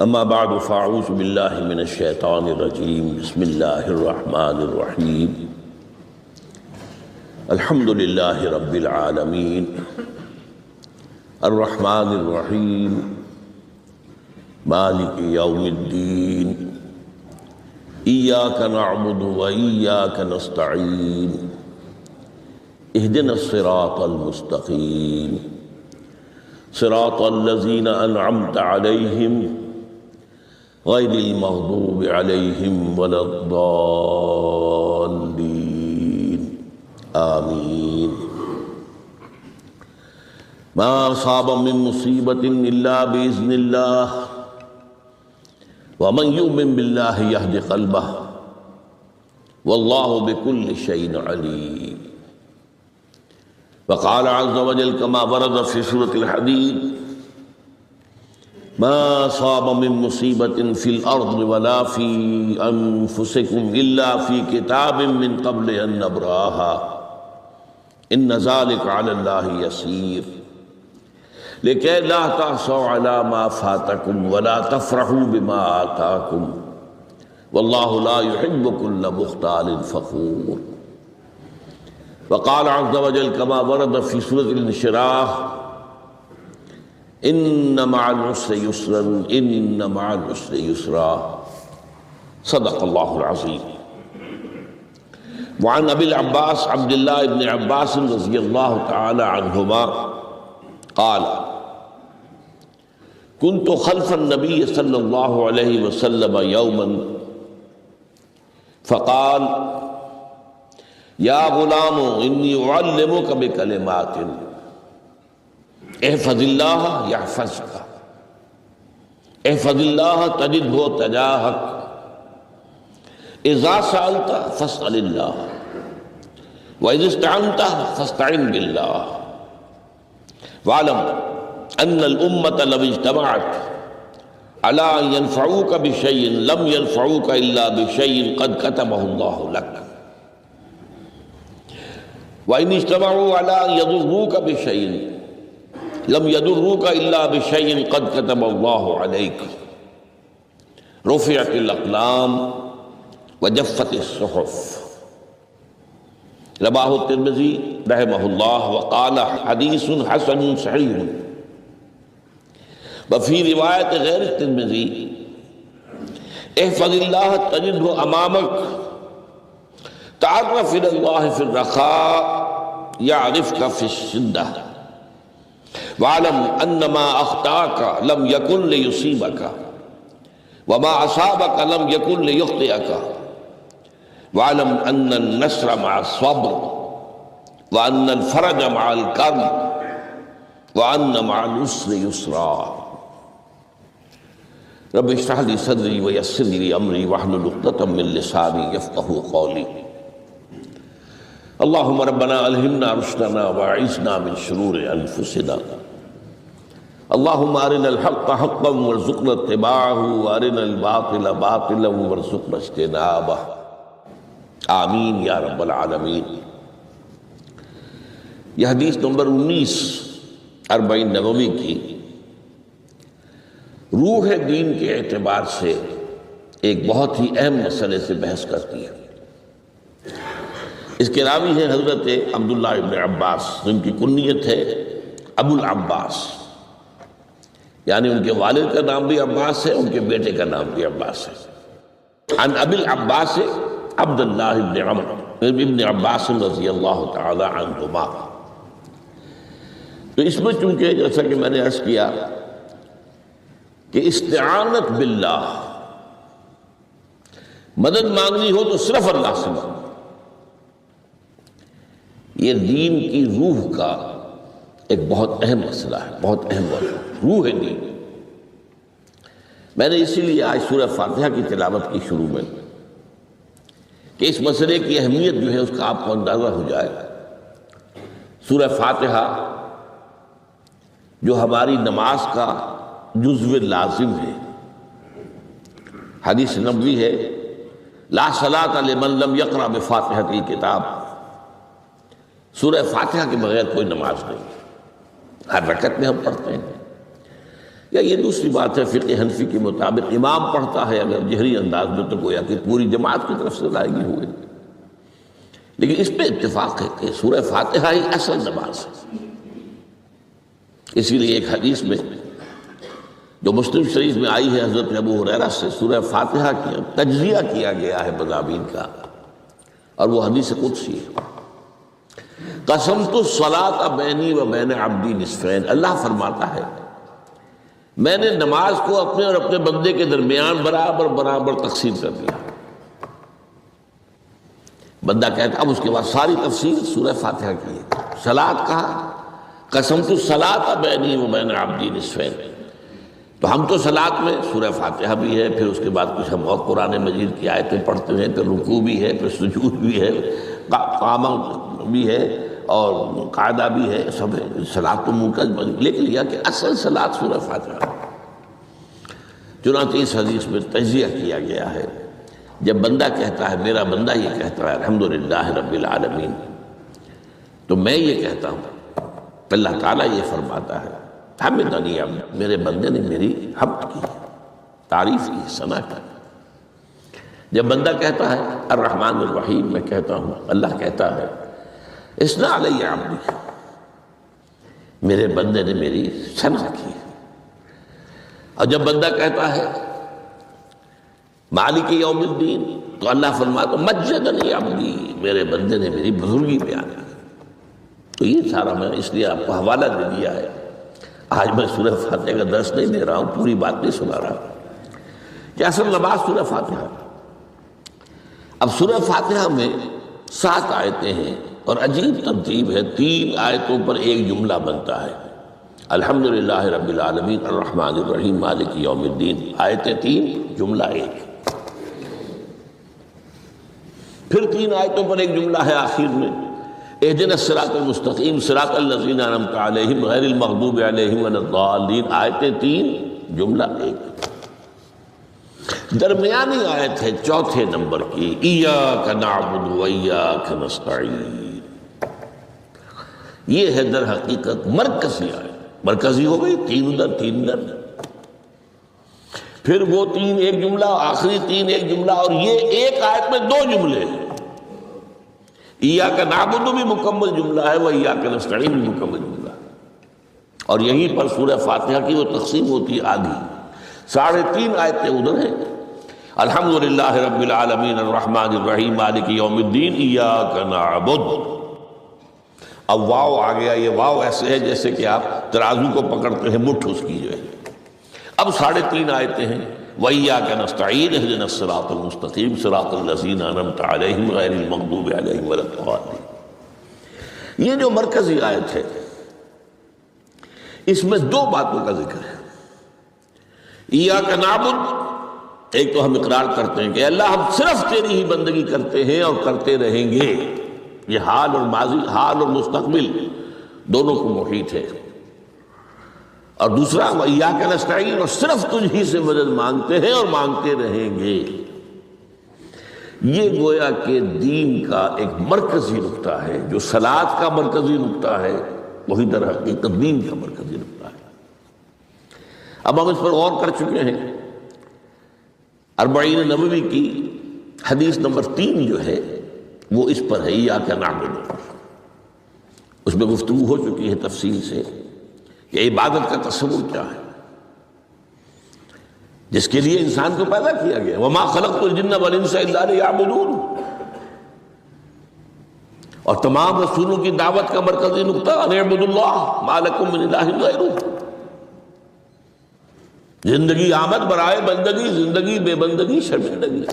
اما بعد فاعوذ باللہ من الشیطان الرجیم بسم اللہ الرحمن الرحیم الحمد للہ رب العالمین الرحمن الرحیم مالک یوم الدین ایاک نعبد و ایاک نستعین اہدنا الصراط المستقیم صراط الذین انعمت علیہم غیر المغضوب علیہم ولا الضالین آمین ما اصاب من مصیبت الا باذن اللہ ومن یؤمن باللہ یہد قلبہ واللہ بکل شیء علیم وقال عز وجل كما ورد في سورة الحديد ما أصاب من مصيبة في الأرض ولا في أنفسكم إلا في كتاب من قبل أن نبرأها إن ذلك على الله يسير لكي لا تأسوا على ما فاتكم ولا تفرحوا بما آتاكم والله لا يحب كل مختال فخور وقال عز وجل كما ورد في سورة الانشراح إن مع العسر يسرا إن مع العسر يسرا صدق الله العظيم. وعن أبي العباس عبد الله بن عباس رضي الله تعالى عنهما قال كنت خلف النبي صلى الله عليه وسلم يوما فقال یا غلام انی اعلمک بکلمات احفظ اللہ یحفظک احفظ اللہ تجدہ تجاہک اذا سألت فاسأل اللہ واذا استعنت فاستعن باللہ واعلم ان الامة لو اجتمعت على ان ينفعوك بشيء لم ينفعوك الا بشيء قد كتبه الله لك وَإِنِ اجْتَمَعُوا عَلَىٰ أَن يَضُرُّوكَ بِشَيْءٍ لَمْ يَضُرُّوكَ إِلَّا بِشَيْءٍ قَدْ كَتَبَ اللَّهُ عَلَيْكَ رُفِعَتِ الْأَقْلَامُ وَجَفَّتِ الصُّحُفُ رواه الترمذي رحمه الله وقال حديث حسن صحيح. وفي رواية غير الترمذي احفظ الله تجده أمامك تعرف إلى الله في الرخاء يعرفك في الشدة واعلم أن ما أخطأك لم يكن ليصيبك وما أصابك لم يكن ليخطئك واعلم أن النصر مع الصبر وأن الفرج مع الكرب وأن مع العسر يسرا رب اشرح لي صدري ويسر لي أمري واحلل عقدة من لساني يفقهوا قولي اللهم ربنا الہمنا رشدنا واعذنا من شرور انفسنا اللهم ارنا الحق حقا وارزقنا اتباعه وارنا الباطل باطلا وارزقنا اجتنابه آمین یا رب العالمین. یہ حدیث نمبر 19 40 نبوی کی روح دین کے اعتبار سے ایک بہت ہی اہم مسئلے سے بحث کرتی ہے. اس کے راوی ہیں حضرت عبداللہ ابن عباس جن کی کنیت ہے ابو العباس، یعنی ان کے والد کا نام بھی عباس ہے، ان کے بیٹے کا نام بھی عباس ہے. عن ابی العباس عبداللہ ابن عمرو ابن عباس رضی اللہ تعالی عنہما. تو اس میں چونکہ جیسا کہ میں نے عرض کیا کہ استعانت باللہ، مدد مانگنی ہو تو صرف اللہ سے مانگو، یہ دین کی روح کا ایک بہت اہم مسئلہ ہے، بہت اہم مسئلہ روح دین. میں نے اسی لیے آج سورہ فاتحہ کی تلاوت کی شروع میں کہ اس مسئلے کی اہمیت جو ہے اس کا آپ کو اندازہ ہو جائے. سورہ فاتحہ جو ہماری نماز کا جزو لازم ہے، حدیث نبوی ہے لا صلاۃ لمن لم یقرأ بفاتحۃ الکتاب، سورہ فاتحہ کے بغیر کوئی نماز نہیں. ہر رکعت میں ہم پڑھتے ہیں یا یہ دوسری بات ہے فقہ حنفی کے مطابق امام پڑھتا ہے اگر جہری انداز میں تو گویا کہ پوری جماعت کی طرف سے ادائیگی ہوئی، لیکن اس پہ اتفاق ہے کہ سورہ فاتحہ ہی اصل نماز ہے۔ اسی لیے ایک حدیث میں جو مسلم شریف میں آئی ہے حضرت ابو ہریرہ سے، سورہ فاتحہ کی تجزیہ کیا گیا ہے مضامین کا، اور وہ حدیث قدسی ہے۔ قسمت الصلاۃ بینی و بین عبدی نصفین، اللہ فرماتا ہے میں نے نماز کو اپنے اور اپنے بندے کے درمیان برابر برابر تقسیم کر دیا۔ بندہ کہتا، اب اس کے بعد ساری تفصیل سورہ فاتحہ کی ہے۔ صلاۃ کہا، قسمت الصلاۃ بینی و بین عبدی نصفین، تو ہم تو صلاۃ میں سورہ فاتحہ بھی ہے، پھر اس کے بعد کچھ ہم اور قرآن مجید کی آیتیں پڑھتے ہیں، پھر رکوع بھی ہے، پھر سجود بھی ہے، قیام بھی ہے اور قاعدہ بھی ہے، سب ہے۔ صلاۃ تو منہ کا لکھ لیا کہ اصل صلاۃ سورہ فاتحہ۔ چنانچہ اس حدیث میں تجزیہ کیا گیا ہے، جب بندہ کہتا ہے، میرا بندہ یہ کہتا ہے الحمدللہ رب العالمین، تو میں یہ کہتا ہوں، اللہ تعالیٰ یہ فرماتا ہے حمدنی عبدی، میرے بندے نے میری حمد کی، تعریف کی، ثنا کی۔ جب بندہ کہتا ہے الرحمن الرحیم، میں کہتا ہوں، اللہ کہتا ہے اثنا علی عبدی، میرے بندے نے میری ثنا کی۔ اور جب بندہ کہتا ہے مالک یوم الدین، تو اللہ فرماتا مجدنی عبدی، میرے بندے نے میری بزرگی بیان کی۔ تو یہ سارا میں اس لیے آپ کو حوالہ دے دیا ہے۔ آج میں سورہ فاتحہ کا درس نہیں دے رہا ہوں، پوری بات نہیں سنا رہا کہ اصل نماز سورہ فاتحہ۔ اب سورہ فاتحہ میں 7 آیتیں ہیں، اور عجیب ترتیب ہے، 3 آیتوں پر ایک جملہ بنتا ہے، الحمدللہ رب العالمین الرحمن الرحیم مالک یوم الدین، آیتیں 3 جملہ 1۔ پھر 3 آیتوں پر ایک جملہ ہے آخر میں، اہدنا الصراط المستقیم صراط الذین انعمت علیہم غیر المغضوب علیہم ولا الضالین، آیتیں 3 جملہ 1۔ درمیانی آیت ہے 4 نمبر کی، ایاک نعبد و ایاک نستعین، یہ ہے در حقیقت مرکزی آیت، مرکزی ہو گئی، 3 ادھر 3 ادھر، پھر وہ 3 ایک جملہ، آخری 3 ایک جملہ، اور یہ ایک آیت میں 2 جملے ہیں۔ ایاک نعبد بھی مکمل جملہ ہے، و ایاک نستعین بھی مکمل جملہ ہے، اور یہیں پر سورہ فاتحہ کی وہ تقسیم ہوتی ہے آدھی، 3.5 آیتیں ادھر ہیں، الحمدللہ رب العالمین الرحمن الرحیم مالک یوم الدین ایاک نعبد۔ اب واو آ گیا، یہ واو ایسے ہے جیسے کہ آپ ترازو کو پکڑتے ہیں، مٹھ اس کی جو ہے۔ اب 3.5 آیتیں ہیں، وَإِيَّاكَ نَسْتَعِينُ اهْدِنَا الصِّرَاطَ الْمُسْتَقِيمَ صِرَاطَ الَّذِينَ أَنْعَمْتَ عَلَيْهِمْ غَيْرِ الْمَغْضُوبِ عَلَيْهِمْ وَلَا الضَّالِّينَ۔ یہ جو مرکزی آیت ہے، اس میں 2 باتوں کا ذکر ہے۔ ایاک نعبد، ایک تو ہم اقرار کرتے ہیں کہ اللہ ہم صرف تیری ہی بندگی کرتے ہیں اور کرتے رہیں گے، یہ حال اور ماضی، حال اور مستقبل دونوں کو محیط ہے۔ اور دوسرا ایاک نستعین، اور صرف تجھ ہی سے مدد مانگتے ہیں اور مانگتے رہیں گے۔ یہ گویا کہ دین کا ایک مرکزی نقطہ ہے، جو صلاۃ کا مرکزی نقطہ ہے، وہی در حقیقت دین کا مرکزی نقطہ ہے۔ اب ہم اس پر غور کر چکے ہیں، 40 نبوی کی حدیث نمبر 3 جو ہے وہ اس پر ہے، ایاک نعبد۔ اس میں گفتگو ہو چکی ہے تفصیل سے کہ عبادت کا تصور کیا ہے، جس کے لیے انسان کو پیدا کیا گیا، وَمَا خَلَقْتُ الْجِنَّ وَالْإِنسَ إِلَّا لِيَعْبُدُونِ، اور تمام رسولوں کی دعوت کا مرکزی نقطہ أَنِ اعْبُدُوا اللَّهَ مَا لَكُم مِّنْ إِلَٰهٍ غَيْرُهُ۔ زندگی آمد برائے بندگی، زندگی بے بندگی شرمندگی۔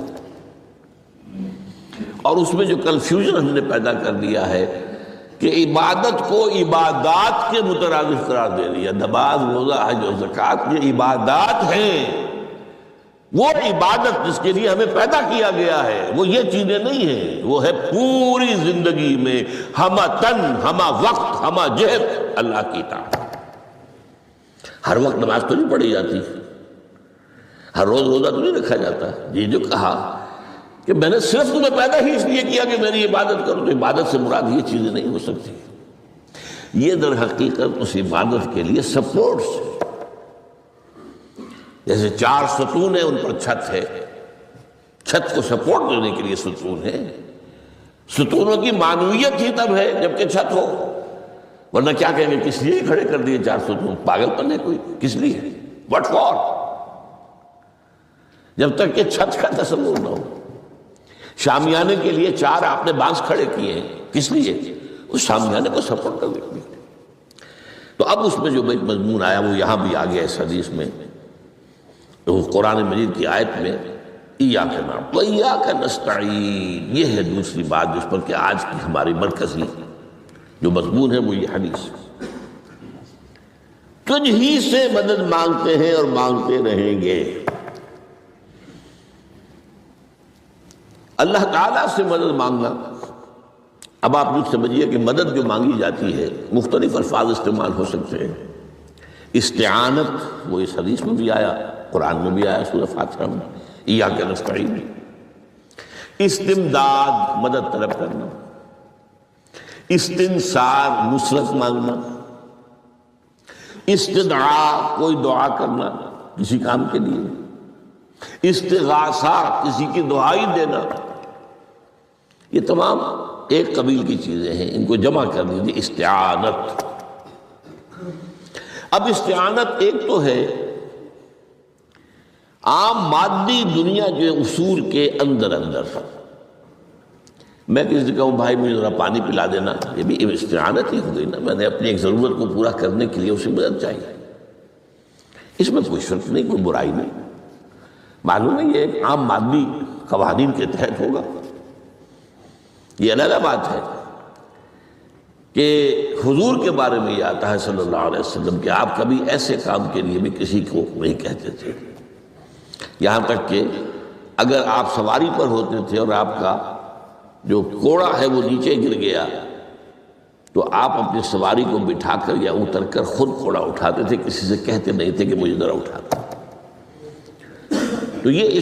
اور اس میں جو کنفیوژن ہم نے پیدا کر دیا ہے کہ عبادت کو عبادات کے مترادف قرار دے دیا، نماز روزہ حج و زکوٰۃ یہ عبادات ہیں، وہ عبادت جس کے لیے ہمیں پیدا کیا گیا ہے وہ یہ چیزیں نہیں ہیں، وہ ہے پوری زندگی میں ہمہ تن ہمہ وقت ہمہ جہت اللہ کی اطاعت۔ ہر وقت نماز تو نہیں پڑھی جاتی، ہر روز روزہ تو نہیں رکھا جاتا۔ یہ جو کہا کہ میں نے صرف تمہیں پیدا ہی اس لیے کیا کہ میری عبادت کرو، تو عبادت سے مراد یہ چیزیں نہیں ہو سکتی۔ یہ در حقیقت اس عبادت کے لیے سپورٹس ہے، جیسے 4 ستون ہیں، ان پر چھت ہے، چھت کو سپورٹ دینے کے لیے ستون ہے۔ ستونوں کی معنویت ہی تب ہے جبکہ چھت ہو، ورنہ کیا کہیں گے کس لیے کھڑے کر دیے 4 ستون، پاگل پن ہے کوئی، کس لیے، واٹ فار؟ جب تک کہ چھت کا تصور نہ ہو۔ شامیانے کے لیے 4 آپ نے بانس کھڑے کیے ہیں، کس لیے؟ اس شامیانے کو سپورٹ کرنے کے لیے۔ تو اب اس میں جو مضمون آیا وہ یہاں بھی آ گیا اس حدیث میں، تو قرآن مجید کی آیت میں ایاک نعبد و ایاک نستعین، یہ ہے دوسری بات جس پر کہ آج کی ہماری مرکزی جو مضمون ہے وہ یہ حدیث، تجھ ہی سے مدد مانگتے ہیں اور مانگتے رہیں گے۔ اللہ تعالیٰ سے مدد مانگنا، اب آپ یہ سمجھیے کہ مدد جو مانگی جاتی ہے مختلف الفاظ استعمال ہو سکتے ہیں۔ استعانت وہ اس حدیث میں بھی آیا، قرآن میں بھی آیا سورہ فاتحہ میں، ایاک نستعین۔ استمداد مدد طلب کرنا، استنصار نصرت مانگنا، استدعاء کوئی دعا کرنا کسی کام کے لیے، استغاثہ کسی کی دعائی دینا، یہ تمام ایک قبیل کی چیزیں ہیں، ان کو جمع کر دیجیے استعانت۔ اب استعانت ایک تو ہے عام مادی دنیا کے اصول کے اندر میں کسی سے کہوں بھائی مجھے ذرا پانی پلا دینا، یہ بھی استعانت ہی ہو گئی نا، میں نے اپنی ایک ضرورت کو پورا کرنے کے لیے اسے مدد چاہیے، اس میں کوئی شرط نہیں، کوئی برائی نہیں، معلوم ہے یہ ایک عام مادی قوانین کے تحت ہوگا۔ یہ علیحدہ بات ہے کہ حضور کے بارے میں یہ آتا ہے صلی اللہ علیہ وسلم کہ آپ کبھی ایسے کام کے لیے بھی کسی کو نہیں کہتے تھے، یہاں تک کہ اگر آپ سواری پر ہوتے تھے اور آپ کا جو کوڑا ہے وہ نیچے گر گیا تو آپ اپنی سواری کو بٹھا کر یا اتر کر خود کوڑا اٹھاتے تھے، کسی سے کہتے نہیں تھے کہ مجھے ذرا اٹھا دو۔ تو یہ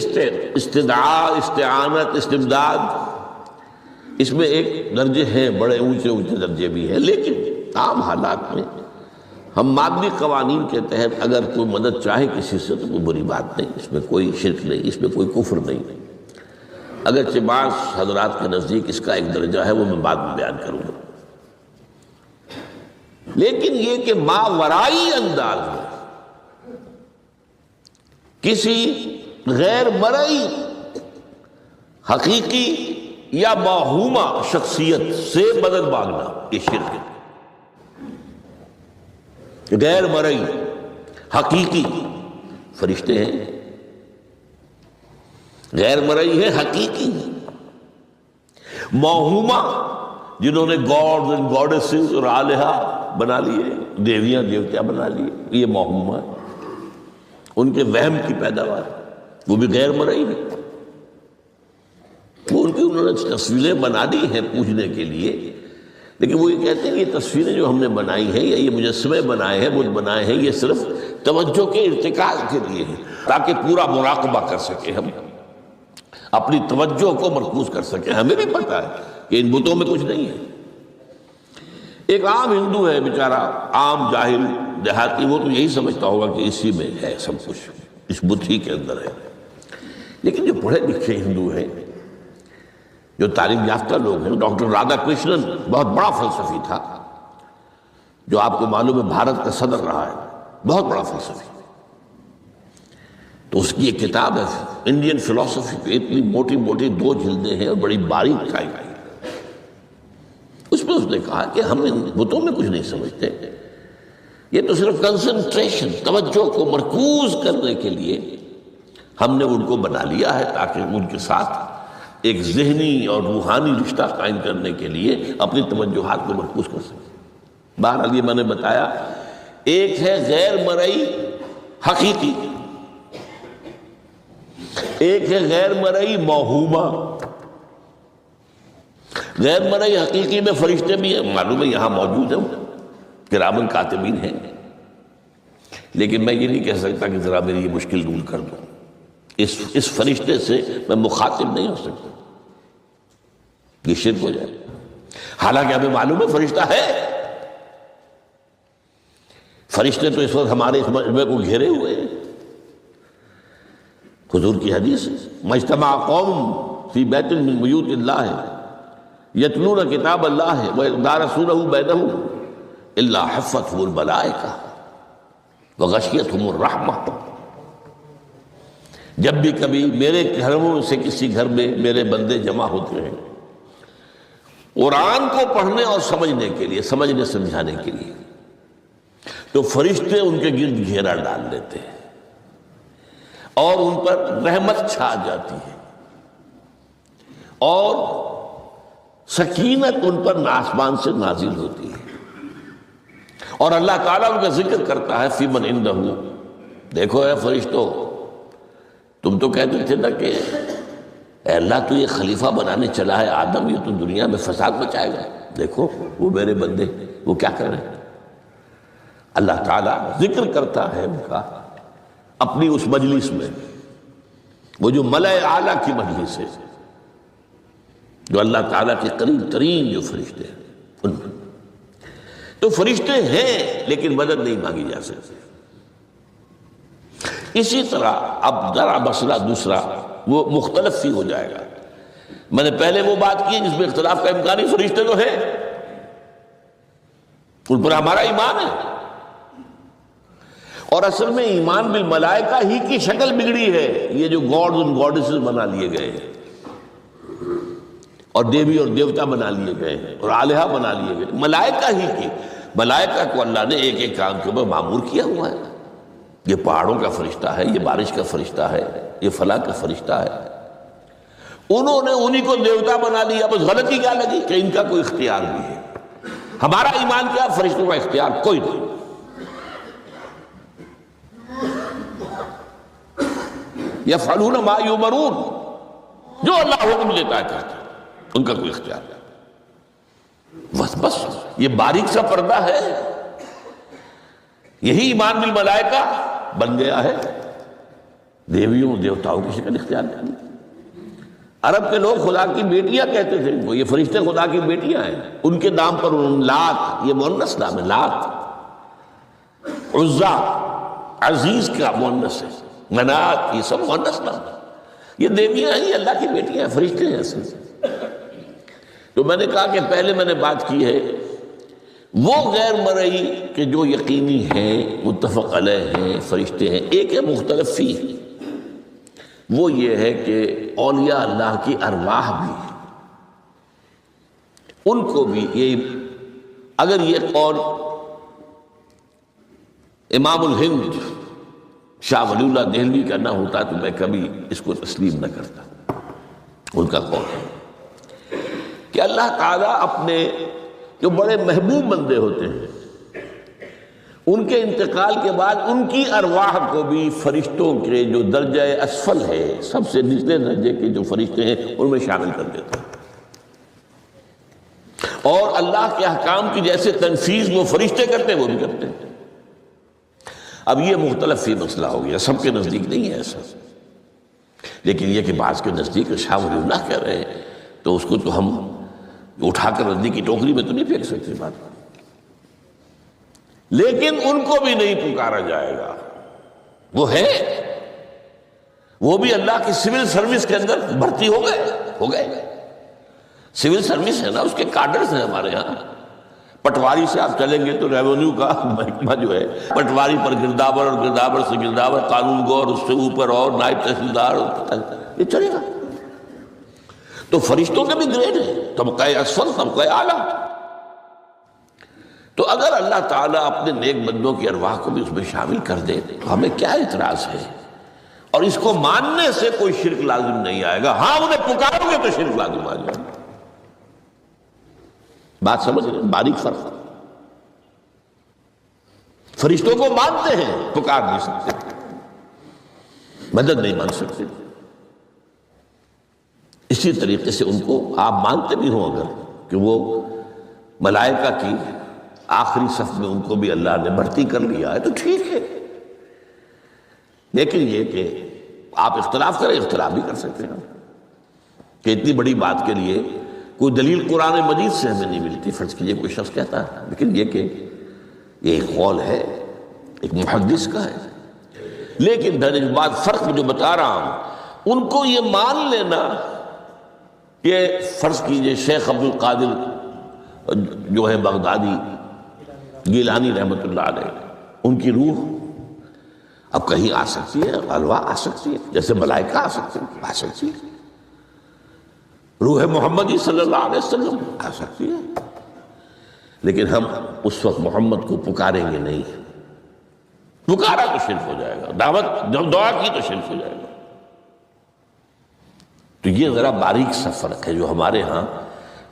استدعاء، استعانت، استمداد، اس میں ایک درجے ہیں، بڑے اونچے درجے بھی ہیں، لیکن عام حالات میں ہم مادی قوانین کے تحت اگر کوئی مدد چاہے کسی سے تو کوئی بری بات نہیں، اس میں کوئی شرک نہیں، اس میں کوئی کفر نہیں۔ اگرچہ بعض حضرات کے نزدیک اس کا ایک درجہ ہے، وہ میں بعد میں بیان کروں گا، لیکن یہ کہ ماورائی انداز میں کسی غیر مرئی حقیقی یا موہومہ شخصیت سے مدد مانگنا یہ شرک ہے۔ غیر مرئی حقیقی فرشتے ہیں، غیر مرئی ہے حقیقی، موہومہ جنہوں نے گاڈز اینڈ گاڈیسز اور آلہہ بنا لیے، دیویاں دیوتیاں بنا لیے، یہ موہومہ ہے، ان کے وہم کی پیداوار، وہ بھی غیر مرئی ہے، وہ ان کی انہوں نے تصویریں بنا دی ہیں پوجنے کے لیے، لیکن وہ یہ کہتے ہیں کہ یہ تصویریں جو ہم نے بنائی ہیں یا یہ مجسمے بنائے ہیں، بت بنائے ہیں، یہ صرف توجہ کے ارتکاز کے لیے ہیں تاکہ پورا مراقبہ کر سکے، ہم اپنی توجہ کو مرکوز کر سکیں۔ ہمیں بھی پتہ ہے کہ ان بتوں میں کچھ نہیں ہے۔ ایک عام ہندو ہے بیچارہ، عام جاہل دیہاتی، وہ تو یہی سمجھتا ہوگا کہ اسی میں ہے سب کچھ، اس بت ہی کے اندر ہے، لیکن جو پڑھے لکھے ہندو ہیں، جو تعلیم یافتہ لوگ ہیں، ڈاکٹر رادھا کرشنن بہت بڑا فلسفی تھا، جو آپ کو معلوم ہے بھارت کا صدر رہا ہے، بہت بڑا فلسفی، تو اس کی ایک کتاب ہے انڈین فلسفی پہ، اتنی موٹی موٹی 2 جلدیں ہیں اور بڑی باریک کائی گئی، اس میں اس نے کہا کہ ہم ان بتوں میں کچھ نہیں سمجھتے، یہ تو صرف کنسنٹریشن، توجہ کو مرکوز کرنے کے لیے ہم نے ان کو بنا لیا ہے تاکہ ان کے ساتھ ایک ذہنی اور روحانی رشتہ قائم کرنے کے لیے اپنی توجہات کو مرکوز کر سکیں۔ بہرحال یہ میں نے بتایا، ایک ہے غیر مرئی حقیقی، ایک ہے غیر مرئی موہومہ۔ غیر مرئی حقیقی میں فرشتے بھی ہیں، معلوم ہے یہاں موجود ہیں، کرامن کاتبین ہیں، لیکن میں یہ نہیں کہہ سکتا کہ ذرا میری یہ مشکل دور کر دو، اس فرشتے سے میں مخاطب نہیں ہو سکتا، یہ شرک ہو جائے، حالانکہ ہمیں معلوم ہے فرشتہ ہے، فرشتے تو اس وقت ہمارے اس مجمع کو گھیرے ہوئے ہیں، حضور کی حدیث ہے، مجتمع قوم فی بیت من بیوت اللہ یتلون کتاب اللہ ویدارسونہ بینہم الا حفتہم الملائکہ وغشیتہم الرحمہ۔ جب بھی کبھی میرے گھروں سے کسی گھر میں میرے بندے جمع ہوتے ہیں قرآن کو پڑھنے اور سمجھنے کے لیے، سمجھنے سمجھانے کے لیے، تو فرشتے ان کے گرد گھیرا ڈال لیتے ہیں اور ان پر رحمت چھا جاتی ہے اور سکینت ان پر آسمان سے نازل ہوتی ہے، اور اللہ تعالیٰ ان کا ذکر کرتا ہے فی من عندہ۔ دیکھو اے فرشتوں، تم تو کہتے تھے نا کہ اے اللہ تو یہ خلیفہ بنانے چلا ہے آدم، یہ تو دنیا میں فساد مچائے گا، دیکھو وہ میرے بندے وہ کیا کر رہے ہیں۔ اللہ تعالیٰ ذکر کرتا ہے ان کا اپنی اس مجلس میں، وہ جو ملائے اعلیٰ کی مجلس ہے، جو اللہ تعالیٰ کے قریب ترین جو فرشتے ہیں ان میں۔ تو فرشتے ہیں لیکن مدد نہیں مانگی جا سکتی۔ اسی طرح اب ذرا مسئلہ دوسرا وہ مختلف ہی ہو جائے گا۔ میں نے پہلے وہ بات کی جس میں اختلاف کا امکان ہی، فرشتے تو ہیں، ان پر ہمارا ایمان ہے، اور اصل میں ایمان بالملائکہ ہی کی شکل بگڑی ہے۔ یہ جو گاڈز اور گاڈیسز بنا لیے گئے ہیں اور دیوی اور دیوتا بنا لیے گئے ہیں اور آلہہ بنا لیے گئے، ملائکہ ہی کی۔ ملائکہ کو اللہ نے ایک ایک کام کے اوپر معمور کیا ہوا ہے، یہ پہاڑوں کا فرشتہ ہے، یہ بارش کا فرشتہ ہے، یہ فلاں کا فرشتہ ہے۔ انہوں نے انہی کو دیوتا بنا لیا، بس غلطی کیا لگی کہ ان کا کوئی اختیار بھی ہے۔ ہمارا ایمان کیا؟ فرشتوں کا اختیار کوئی نہیں۔ یفعلون ما یؤمرون، جو اللہ حکم دیتا ہے کرتے ہیں، ان کا کوئی اختیار نہیں۔ بس یہ باریک سا پردہ ہے، یہی ایمان بالملائکہ بن گیا ہے۔ دیویوں دیوتاؤں کی شکل اختیار نہیں۔ عرب کے لوگ خدا کی بیٹیاں کہتے تھے، وہ یہ فرشتے خدا کی بیٹیاں ہیں، ان کے نام پر لات، یہ مؤنث نام ہے، لات، عزا عزیز کا مؤنث ہے، منات یہ سب مؤنث نام ہے، یہ دیویاں ہیں، یہ اللہ کی بیٹیاں ہیں، فرشتے ہیں اصل سے۔ تو میں نے کہا کہ پہلے میں نے بات کی ہے وہ غیر مرئی کہ جو یقینی ہیں، متفق علیہ ہیں، فرشتے ہیں۔ ایک ہے مختلف فی، وہ یہ ہے کہ اولیاء اللہ کی ارواح بھی، ان کو بھی یہ، اگر یہ قول امام الہند شاہ ولی اللہ دہلوی کا نہ ہوتا تو میں کبھی اس کو تسلیم نہ کرتا۔ ان کا قول ہے کہ اللہ تعالیٰ اپنے جو بڑے محبوب بندے ہوتے ہیں ان کے انتقال کے بعد ان کی ارواح کو بھی فرشتوں کے جو درجہ اسفل ہے، سب سے نچلے درجے کے جو فرشتے ہیں، ان میں شامل کر دیتا ہے، اور اللہ کے احکام کی جیسے تنفیذ وہ فرشتے کرتے ہیں وہ بھی کرتے ہیں۔ اب یہ مختلف ہی مسئلہ ہو گیا، سب کے نزدیک نہیں ہے ایسا، لیکن یہ کہ بعض کے نزدیک شاہ ولی اللہ کہہ رہے ہیں تو اس کو تو ہم اٹھا کر ردی کی ٹوکری میں تو نہیں پھینک سکتے بات، لیکن ان کو بھی نہیں پکارا جائے گا۔ وہ ہے، وہ بھی اللہ کی سول سروس کے اندر بھرتی ہو گئے۔ سول سروس ہے نا، اس کے کارڈرز ہیں ہمارے ہاں۔ پٹواری سے آپ چلیں گے تو ریونیو کا محکمہ جو ہے، پٹواری پر گردابر اور گردابر سے گردابر، قانون گو اور اس سے اوپر اور نائب تحصیلدار، یہ چلے گا۔ تو فرشتوں کے بھی گریڈ ہے، طبقہ اسفل، طبقہ اعلیٰ۔ تو اگر اللہ تعالیٰ اپنے نیک بندوں کی ارواح کو بھی اس میں شامل کر دے تو ہمیں کیا اعتراض ہے؟ اور اس کو ماننے سے کوئی شرک لازم نہیں آئے گا۔ ہاں انہیں پکارو گے تو شرک لازم آ جائے گا۔ بات سمجھ رہے ہیں؟ باریک فرق۔ فرشتوں کو مانتے ہیں، پکار نہیں سکتے، مدد نہیں مان سکتے۔ اسی طریقے سے ان کو آپ مانتے بھی ہوں اگر کہ وہ ملائکہ کی آخری صف میں ان کو بھی اللہ نے بھرتی کر لیا ہے تو ٹھیک ہے، لیکن یہ کہ آپ اختلاف کریں، اختلاف بھی کر سکتے ہیں کہ اتنی بڑی بات کے لیے کوئی دلیل قرآن مجید سے ہمیں نہیں ملتی، فرض کیجئے کوئی شخص کہتا ہے، لیکن یہ کہ یہ ایک قول ہے، ایک محدث کا ہے لیکن درجہ بعد فرق جو بتا رہا ہوں، ان کو یہ مان لینا کہ فرض کیجئے شیخ عبد القادر جو ہے بغدادی گیلانی رحمۃ اللہ علیہ، ان کی روح اب کہیں آ سکتی ہے، الوا آ سکتی ہے، جیسے ملائکہ آ سکتی ہے، روح محمدی صلی اللہ علیہ وسلم آ سکتی ہے، لیکن ہم اس وقت محمد کو پکاریں گے نہیں، پکارا تو شرک ہو جائے گا، دعوت جب دعا کی تو شرک ہو جائے گا۔ تو یہ ذرا باریک سا فرق ہے جو ہمارے ہاں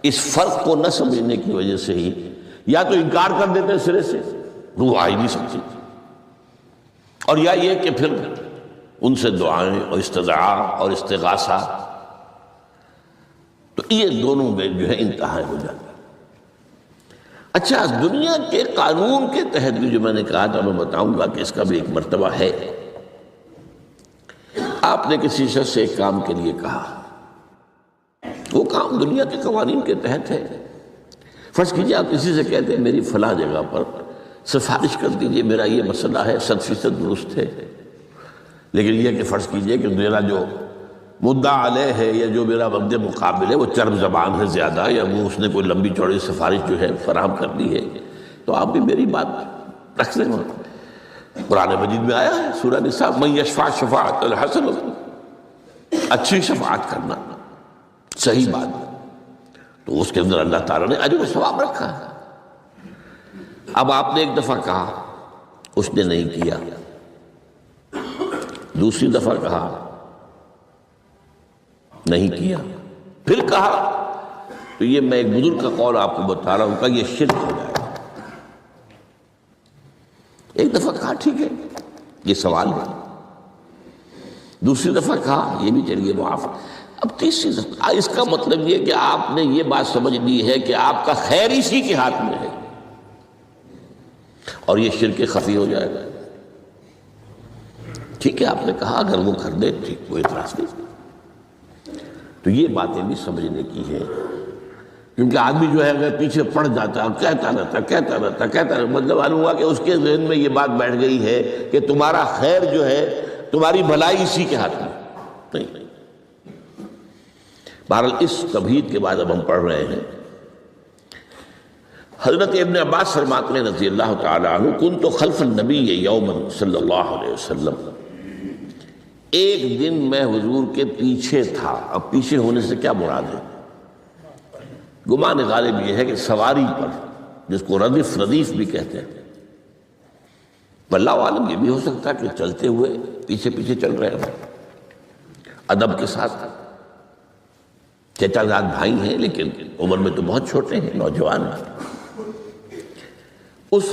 اس فرق کو نہ سمجھنے کی وجہ سے ہی یا تو انکار کر دیتے ہیں سرے سے، روح آ ہی نہیں سکتی، اور یا یہ کہ پھر ان سے دعائیں اور استدعاء اور استغاثہ، تو یہ دونوں میں جو ہے انتہائی ہو جاتی ہے۔ اچھا، دنیا کے قانون کے تحت بھی جو میں نے کہا تھا، میں بتاؤں گا کہ اس کا بھی ایک مرتبہ ہے۔ آپ نے کسی شخص سے ایک کام کے لیے کہا، وہ کام دنیا کے قوانین کے تحت ہے۔ فرض کیجیے آپ کسی سے کہتے ہیں میری فلاں جگہ پر سفارش کر دیجئے، میرا یہ مسئلہ ہے، 100% درست ہے، لیکن یہ کہ فرض کیجئے کہ میرا جو مدعا علیہ ہے یا جو میرا مد مقابل ہے وہ چرب زبان ہے زیادہ، یا وہ اس نے کوئی لمبی چوڑی سفارش جو ہے فراہم کر دی ہے، تو آپ بھی میری بات رکھ لیں۔ قرآن مجید میں آیا ہے سورہ نساء، من یشفع شفاعۃ الحسن، اچھی شفاعت کرنا صحیح بات، تو اس کے اندر اللہ تعالیٰ نے اجر و ثواب رکھا ہے۔ اب آپ نے ایک دفعہ کہا، اس نے نہیں کیا، دوسری دفعہ کہا نہیں کیا، پھر کہا، تو یہ میں ایک بزرگ کا قول آپ کو بتا رہا ہوں کہ یہ شرک ہو جائے گا۔ ایک دفعہ کہا ٹھیک ہے یہ سوال ہے، دوسری دفعہ کہا یہ بھی چلیے معاف، اب تیسری دفعہ، اس کا مطلب یہ کہ آپ نے یہ بات سمجھ لی ہے کہ آپ کا خیر اسی کے ہاتھ میں ہے، اور یہ شرک خفی ہو جائے گا۔ ٹھیک ہے، آپ نے کہا اگر وہ کر دے ٹھیک، کوئی اعتراض نہیں۔ تو یہ باتیں بھی سمجھنے کی ہے، کیونکہ آدمی جو ہے اگر پیچھے پڑ جاتا ہے، کہتا رہتا، مطلب معلوم ہوا کہ اس کے ذہن میں یہ بات بیٹھ گئی ہے کہ تمہارا خیر جو ہے، تمہاری بھلائی اسی کے ہاتھ میں نہیں۔ بہرحال اس تمہید کے بعد اب ہم پڑھ رہے ہیں، حضرت ابن عباس فرماتے ہیں رضی اللہ تعالی عنہ، کنت خلف النبی یوما صلی اللہ علیہ وسلم، ایک دن میں حضور کے پیچھے تھا۔ اب پیچھے ہونے سے کیا مراد ہے؟ گمان غالب یہ ہے کہ سواری پر، جس کو ردیف بھی کہتے ہیں، واللہ عالم یہ بھی ہو سکتا ہے کہ چلتے ہوئے پیچھے پیچھے چل رہے ہیں، ادب کے ساتھ، چچا زاد بھائی ہیں لیکن عمر میں تو بہت چھوٹے ہیں، نوجوان ہیں۔ اس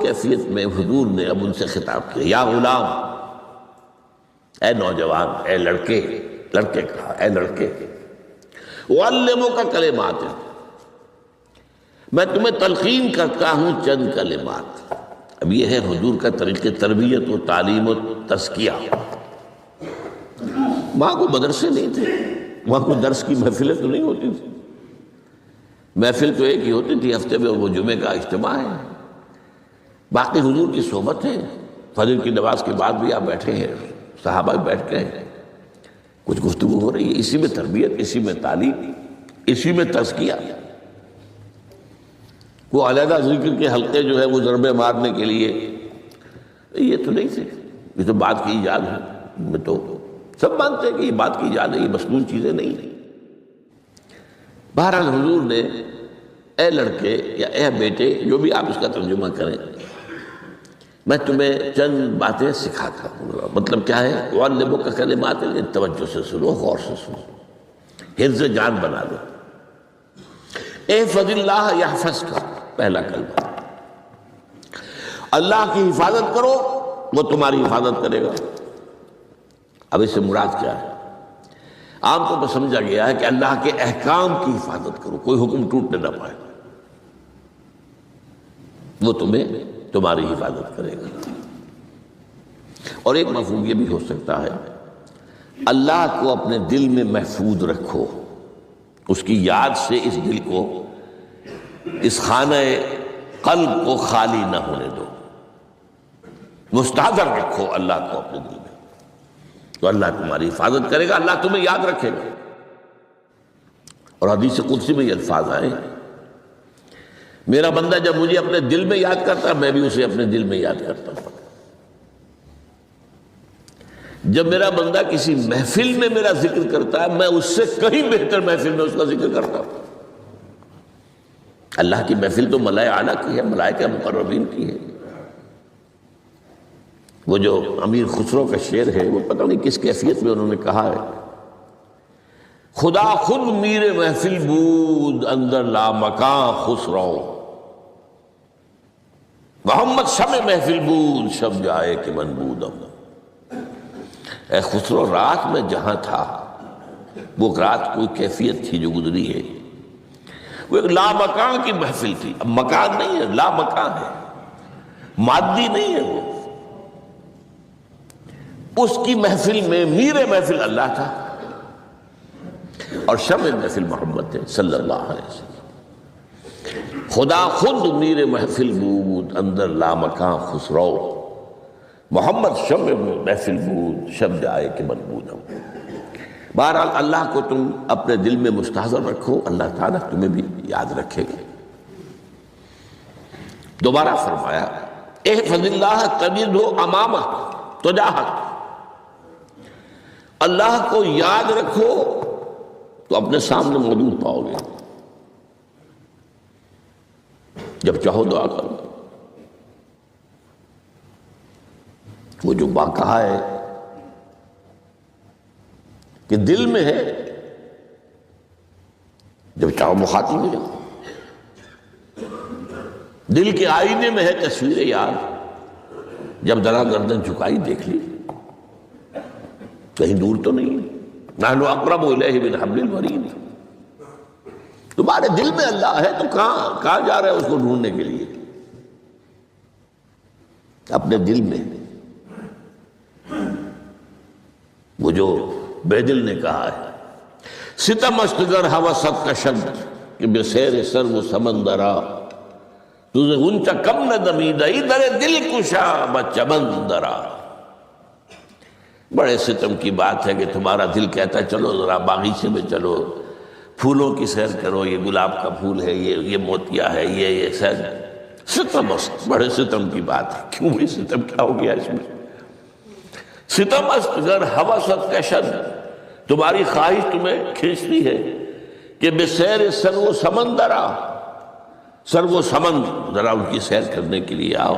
کیفیت میں حضور نے اب ان سے خطاب کیا، یا غلام، اے نوجوان، اے لڑکے کہا، اے لڑکے، اعلمک کلمات، میں تمہیں تلقین کرتا ہوں چند کلمات۔ اب یہ ہے حضور کا طریقہ تربیت و تعلیم و تزکیہ۔ وہاں کوئی مدرسے نہیں تھے، وہاں کوئی درس کی محفلیں تو نہیں ہوتی تھی، محفل تو ایک ہی ہوتی تھی ہفتے میں، وہ جمعے کا اجتماع ہے، باقی حضور کی صحبت ہے، فجر کی نماز کے بعد بھی آپ بیٹھے ہیں، صحابہ بھی بیٹھ کے ہیں، کچھ گفتگو ہو رہی ہے، اسی میں تربیت، اسی میں تعلیم، اسی میں تزکیہ۔ وہ علیحدہ ذکر کے حلقے جو ہے وہ ضربے مارنے کے لیے یہ تو نہیں تھے، یہ تو بات کی ایجاد ہے، میں تو سب مانتے ہیں کہ یہ بات کی ایجاد ہے، یہ مصنوعی چیزیں نہیں ہیں۔ بہرحال حضور نے اے لڑکے یا اے بیٹے، جو بھی آپ اس کا ترجمہ کریں، میں تمہیں چند باتیں سکھاتا ہوں۔ مطلب کیا ہے؟ وَعَلِّمُكَ كَلِمَاتٍ، توجہ سے سنو، غور سے سنو، حفظ جان بنا لو۔ احفظ اللہ یحفظک، پہلا کلمہ، اللہ کی حفاظت کرو وہ تمہاری حفاظت کرے گا۔ اب اس سے مراد کیا ہے؟ عام طور پر سمجھا گیا ہے کہ اللہ کے احکام کی حفاظت کرو، کوئی حکم ٹوٹنے نہ پائے، وہ تمہاری حفاظت کرے گا۔ اور ایک مفہوم یہ بھی ہو سکتا ہے، اللہ کو اپنے دل میں محفوظ رکھو، اس کی یاد سے اس دل کو، اس خانہ قلب کو خالی نہ ہونے دو۔ مستحضر رکھو اللہ کو اپنے دل میں، تو اللہ تمہاری حفاظت کرے گا، اللہ تمہیں یاد رکھے گا۔ اور حدیث قدسی میں یہ الفاظ آئے ہیں، میرا بندہ جب مجھے اپنے دل میں یاد کرتا ہے میں بھی اسے اپنے دل میں یاد کرتا ہوں۔ جب میرا بندہ کسی محفل میں میرا ذکر کرتا ہے میں اس سے کہیں بہتر محفل میں اس کا ذکر کرتا ہوں۔ اللہ کی محفل تو ملائے اعلیٰ کی ہے، ملائکہ مقربین کی ہے۔ وہ جو امیر خسرو کا شعر ہے وہ پتہ نہیں کس کیفیت میں انہوں نے کہا ہے، خدا خود میر محفل بود اندر لامکاں خسرو، محمد شمع محفل بود شب جائے کہ من بودم۔ اے خسرو، رات میں جہاں تھا وہ رات کوئی کیفیت تھی جو گزری ہے، وہ ایک لامکان کی محفل تھی۔ اب مکان نہیں ہے، لامکان ہے، مادی نہیں ہے وہ۔ اس کی محفل میں میر محفل اللہ تھا اور شمع محفل محمد تھے صلی اللہ علیہ وسلم۔ خدا خود میر محفل بود اندر لامکان خسرو، محمد شمع محفل بود شب جائے کہ من بودم۔ بہرحال اللہ کو تم اپنے دل میں مستحضر رکھو، اللہ تعالیٰ تمہیں بھی یاد رکھے گا۔ دوبارہ فرمایا احفظ اللہ تجدہ امامک تجاہک، اللہ کو یاد رکھو تو اپنے سامنے موجود پاؤ گے، جب چاہو دعا کرو۔ وہ جو واقعہ ہے کہ دل میں ہے، جب چاہو مخاطب ہو جاؤ۔ دل کے آئینے میں ہے تصویر یار، جب ذرا گردن جھکائی دیکھ لی، کہیں دور تو نہیں ہے۔ نحن اقرب الیہ من حبل الورید، تمہارے دل میں اللہ ہے تو کہاں جا رہے ہیں اس کو ڈھونڈنے کے لیے؟ اپنے دل میں۔ وہ جو بے دل نے کہا ہے ستم است گر ہوست کشد کہ بے سیر سر و سمندرا، تجھے اونچا کم نہ دمیدئی در دل کشا بچمندرا۔ بڑے ستم کی بات ہے کہ تمہارا دل کہتا ہے چلو ذرا باغیچے میں چلو، پھولوں کی سیر کرو، یہ گلاب کا پھول ہے، یہ موتیا ہے، یہ سیر۔ ستم است، بڑے ستم کی بات ہے۔ کیوں بھی ستم کیا ہو گیا اس میں؟ ستم است گر ہوست کشد، تمہاری خواہش تمہیں کھینچتی ہے کہ بے سیر سر و سمندرا، سر و سمند ذرا ان کی سیر کرنے کے لیے آؤ۔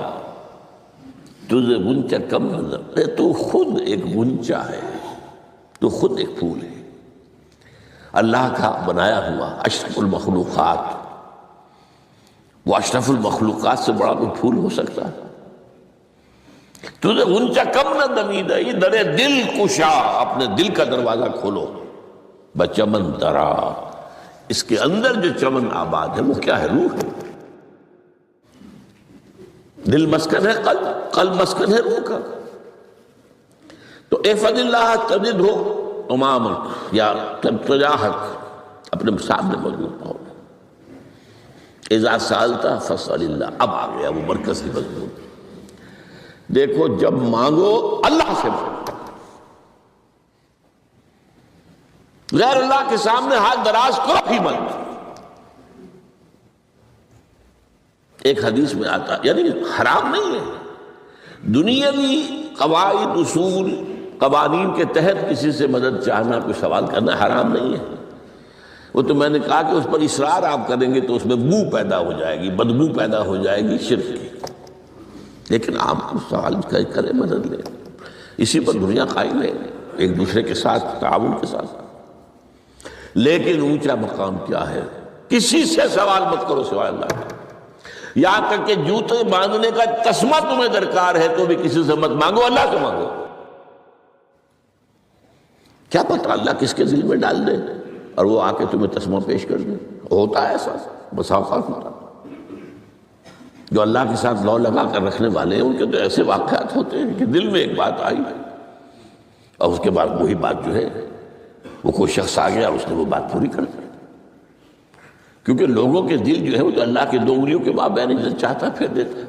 تجھے غنچہ کم نظر، تو خود ایک غنچہ ہے، تو خود ایک پھول ہے، اللہ کا بنایا ہوا اشرف المخلوقات۔ وہ اشرف المخلوقات سے بڑا کوئی پھول ہو سکتا ہے؟ تجھے غنچہ کم نہ دمیدئی در دل کشا، اپنے دل کا دروازہ کھولو، بچمن درا، اس کے اندر جو چمن آباد ہے وہ کیا ہے؟ روح ہے۔ دل مسکن ہے قلب، قلب مسکن ہے روح کا۔ تو احفظ اللہ تجدہ امامک یا تجاہک، اپنے سامنے موجود پاؤ۔ اذا سألت فاسأل اللہ، اب آ گیا وہ مرکزی مضمون۔ دیکھو جب مانگو اللہ سے مانگو، غیر اللہ کے سامنے ہاتھ دراز کرو ہی مت۔ ایک حدیث میں آتا، یعنی حرام نہیں ہے، دنیاوی قواعد اصول قوانین کے تحت کسی سے مدد چاہنا، کوئی سوال کرنا حرام نہیں ہے۔ وہ تو میں نے کہا کہ اس پر اصرار آپ کریں گے تو اس میں بو پیدا ہو جائے گی، بدبو پیدا ہو جائے گی شرک کی، لیکن آپ سوال کریں، مدد لیں، اسی پر دنیا قائم ہے، ایک دوسرے کے ساتھ تعاون کے ساتھ۔ لیکن اونچا مقام کیا ہے؟ کسی سے سوال مت کرو سوائے اللہ کے، یہاں تک کہ جوتے باندھنے کا تسمہ تمہیں درکار ہے تو بھی کسی سے مت مانگو، اللہ سے مانگو۔ کیا پتہ اللہ کس کے دل میں ڈال دے اور وہ آ کے تمہیں تسمہ پیش کر دے۔ ہوتا ہے ایسا، بسا اوقات ہوتا ہے۔ جو اللہ کے ساتھ لو لگا کر رکھنے والے ہیں ان کے تو ایسے واقعات ہوتے ہیں کہ دل میں ایک بات آئی اور اس کے بعد وہی بات جو ہے وہ کوئی شخص آ گیا اور اس نے وہ بات پوری کر دی۔ کیونکہ لوگوں کے دل جو ہے وہ تو اللہ کے دو انگلیوں کے مابین جو چاہتا پھیر دیتا ہے۔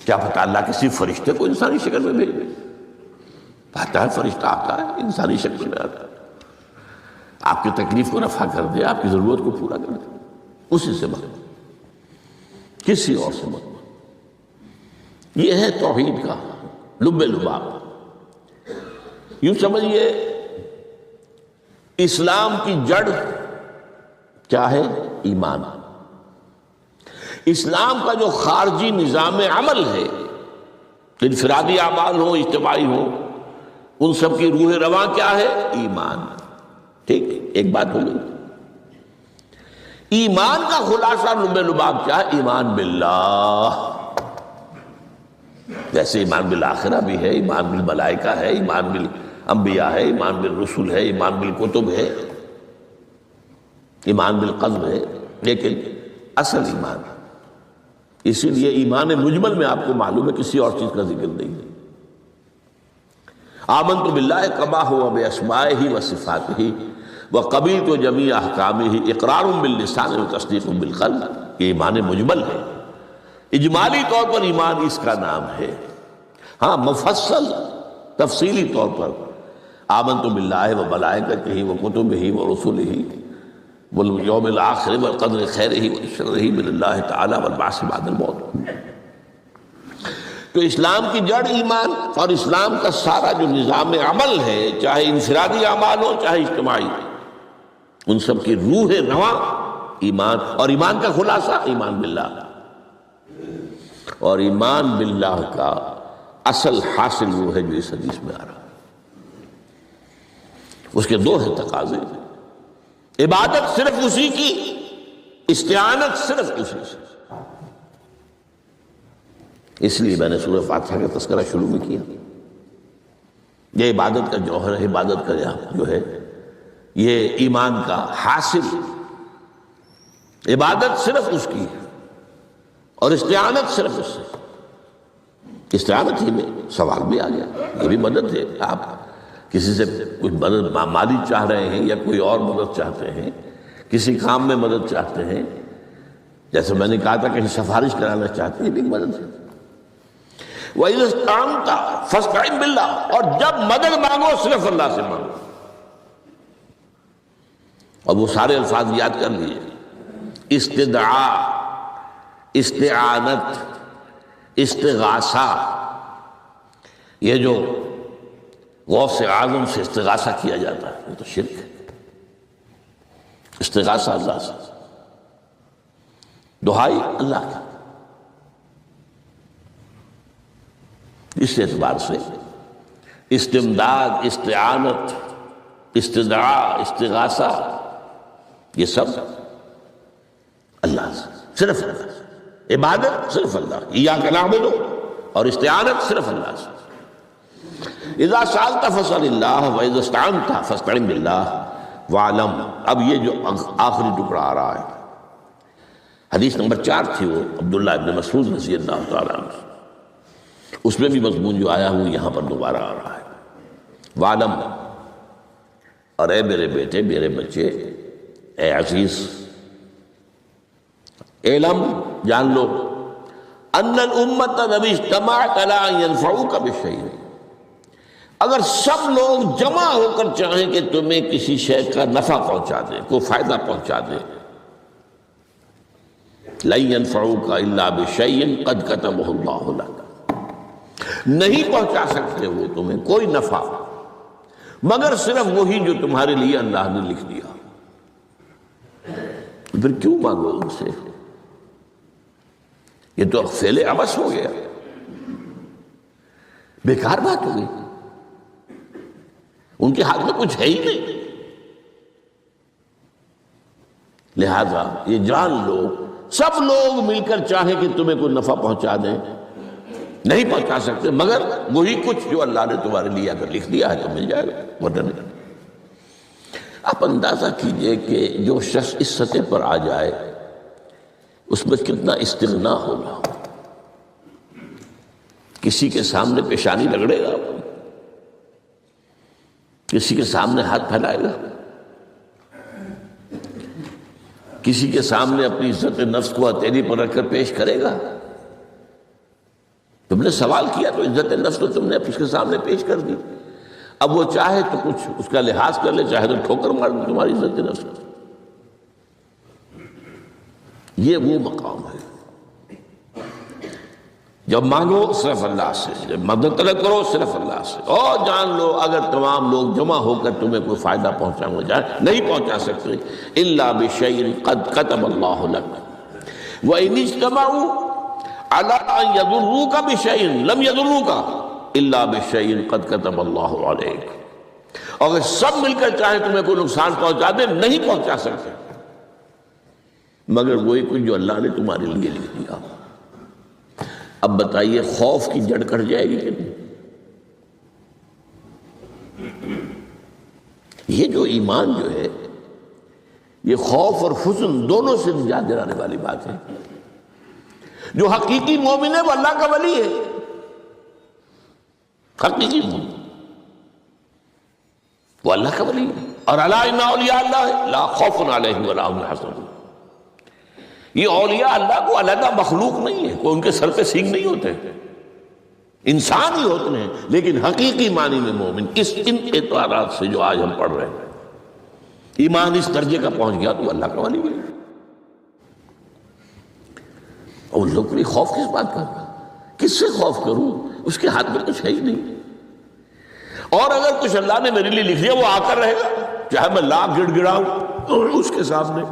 کیا پتہ اللہ کسی فرشتے کو انسانی شکل میں بھیج دے. آتا ہے فرشتہ، آتا ہے انسانی شکل میں آتا ہے، آپ کی تکلیف کو رفع کر دے، آپ کی ضرورت کو پورا کر دے. اسی سے مت، کسی اور سے مت. یہ ہے توحید کا لب لباب. یوں سمجھیے اسلام کی جڑ کیا ہے؟ ایمان. اسلام کا جو خارجی نظام عمل ہے، انفرادی اعمال ہو، اجتماعی ہو، ان سب کی روح رواں کیا ہے؟ ایمان. ٹھیک، ایک بات ہو گئی. ایمان کا خلاصہ لب لباب کیا ہے؟ ایمان باللہ. جیسے ایمان بالآخرہ بھی ہے، ایمان بالملائکہ ہے، ایمان بالانبیاء ہے، ایمان بالرسل ہے، ایمان بالکتب ہے، ایمان بالقلب ہے، لیکن اصل ایمان. اسی لیے ایمان مجمل میں آپ کو معلوم ہے کسی اور چیز کا ذکر نہیں ہے. آمنت باللہ کما ہوا باسمائہ وصفاتہ وقبلت جمیع احکامہ اقرار باللسان وتصدیق بالقلب. یہ ایمان مجمل ہے. اجمالی طور پر ایمان اس کا نام ہے. ہاں مفصل تفصیلی طور پر آمنت باللہ وملائکتہ وکتبہ ورسلہ والیوم الآخر والقدر خیرہ وشرہ من اللہ تعالی والبعث بعد الموت. تو اسلام کی جڑ ایمان، اور اسلام کا سارا جو نظام عمل ہے، چاہے انفرادی اعمال ہو چاہے اجتماعی، ان سب کی روح رواں ایمان. اور ایمان کا خلاصہ ایمان باللہ. اور ایمان باللہ کا اصل حاصل وہ ہے جو اس حدیث میں آ رہا ہے. اس کے دو ہیں تقاضے: عبادت صرف اسی کی، استعانت صرف اسی سے. اس لیے میں نے سورہ فاتحہ کا تذکرہ شروع میں کیا. یہ عبادت کا جوہر ہے، عبادت کا جو ہے یہ ایمان کا حاصل. عبادت صرف اس کی ہے اور استعانت صرف اس سے. استعانت ہی میں سوال بھی آ گیا، یہ بھی مدد ہے. آپ کسی سے کچھ مدد مالی چاہ رہے ہیں یا کوئی اور مدد چاہتے ہیں، کسی کام میں مدد چاہتے ہیں، جیسے میں نے کہا تھا کہیں سفارش کرانا چاہتے ہیں، بھی مدد ہے. وَإِذَا اسْتَعَنْتَ فَاسْتَعِنْ بِاللَّهِ. اور جب مدد مانگو صرف اللہ سے مانگو. اور وہ سارے الفاظ یاد کر لیجیے: استدعاء، استعانت، استغاثہ. یہ جو غوث اعظم سے استغاثہ کیا جاتا ہے یہ تو شرک ہے. استغاثہ اللہ سے، دعائی اللہ کی. اس اعتبار سے استمداد، استعانت، استدعاء، استغاثہ، یہ سب اللہ سے، صرف اللہ سے. عبادت صرف اللہ، ایاک نعبد، اور استعانت صرف اللہ سے. اذا سألت فاسأل اللہ واذا استعنت فاستعن باللہ واعلم. اب یہ جو آخری ٹکڑا آ رہا ہے، حدیث نمبر 4 تھی، وہ عبداللہ ابن مسعود رضی اللہ تعالیٰ عنہ، اس میں بھی مضمون جو آیا وہ یہاں پر دوبارہ آ رہا ہے. وعلم، اور اے میرے بیٹے، میرے بچے، اے عزیز، علم، جان لو، ان الامت لو اجتمعت علی ان ينفعوک بشیء. اگر سب لوگ جمع ہو کر چاہیں کہ تمہیں کسی شے کا نفع پہنچا دیں، کوئی فائدہ پہنچا دیں، لن ينفعوک الا بشیء قد کتبہ اللہ لک. نہیں پہنچا سکتے وہ تمہیں کوئی نفع مگر صرف وہی جو تمہارے لیے اللہ نے لکھ دیا. پھر کیوں مانگو ان سے؟ یہ تو فعل عبث ہو گیا، بیکار بات ہو گئی. ان کے ہاتھ میں کچھ ہے ہی نہیں. لہذا یہ جان لو، سب لوگ مل کر چاہیں کہ تمہیں کوئی نفع پہنچا دیں، نہیں پہنچا سکتے مگر وہی کچھ جو اللہ نے تمہارے لیے اگر لکھ دیا ہے تو مل جائے گا، ورنہ نہیں. آپ اندازہ کیجئے کہ جو شخص اس سطح پر آ جائے اس میں کتنا استغنا ہوگا. کسی کے سامنے پیشانی رگڑے گا، کسی کے سامنے ہاتھ پھیلائے گا، کسی کے سامنے اپنی عزت نفس کو ہتھیلی پر رکھ کر پیش کرے گا. تم نے سوال کیا تو عزت نفس تو تم نے اس کے سامنے پیش کر دی. اب وہ چاہے تو کچھ اس کا لحاظ کر لے، چاہے تو ٹھوکر مار دے تمہاری عزت نفس. یہ وہ مقام ہے جب مانگو صرف اللہ سے، جب مدد طلب کرو صرف اللہ سے، اور جان لو اگر تمام لوگ جمع ہو کر تمہیں کوئی فائدہ پہنچانا جائے نہیں پہنچا سکتے. الا بشیء قد کتب اللہ لک وان اجتمعوا علی ان یضروک بشیء لم یضروک الا بشیء قد کتب اللہ علیک. اگر سب مل کر چاہیں تمہیں کوئی نقصان پہنچا دے نہیں پہنچا سکتے مگر وہی کچھ جو اللہ نے تمہارے لیے لکھ دیا. اب بتائیے خوف کی جڑ کٹ جائے گی کہ نہیں؟ یہ جو ایمان جو ہے یہ خوف اور حزن دونوں سے نجات دلانے والی بات ہے. جو حقیقی مومن ہے وہ اللہ کا ولی ہے، حقیقی مومن وہ اللہ کا ولی ہے. اور الا ان اولیاء اللہ لا خوف علیہم ولا هم يحزنون. یہ اولیاء اللہ کو علیحدہ مخلوق نہیں ہے، کوئی ان کے سر پہ سینگ نہیں ہوتے، انسان ہی ہوتے ہیں، لیکن حقیقی معنی میں مومن. ان اعتبارات سے جو آج ہم پڑھ رہے ہیں ایمان اس درجے کا پہنچ گیا تو اللہ کا ولی ہے. اور لوگ بھی خوف کس بات کا؟ کس سے خوف کروں؟ اس کے ہاتھ میں کچھ ہے ہی نہیں. اور اگر کچھ اللہ نے میرے لیے لکھ دیا وہ آ کر رہے گا، چاہے میں لاکھ گڑ گڑاؤں اور اس کے سامنے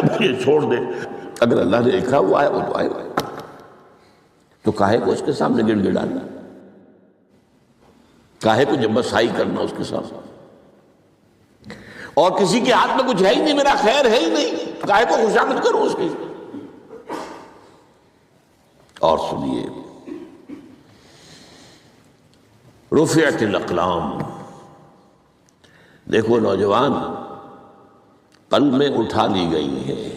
مجھے چھوڑ دے. اگر اللہ نے لکھا ہوا ہے وہ تو آئے گا، تو کاہے کو اس کے سامنے گڑ گڑانا، کاہے کو جبسائی کرنا اس کے ساتھ. اور کسی کے ہاتھ میں کچھ ہے ہی نہیں، میرا خیر ہے ہی نہیں، کاہے کو خوشامد کروں اس کی. اور سنیے رفعت الاقلام. دیکھو نوجوان، قلمیں اٹھا لی گئی ہیں،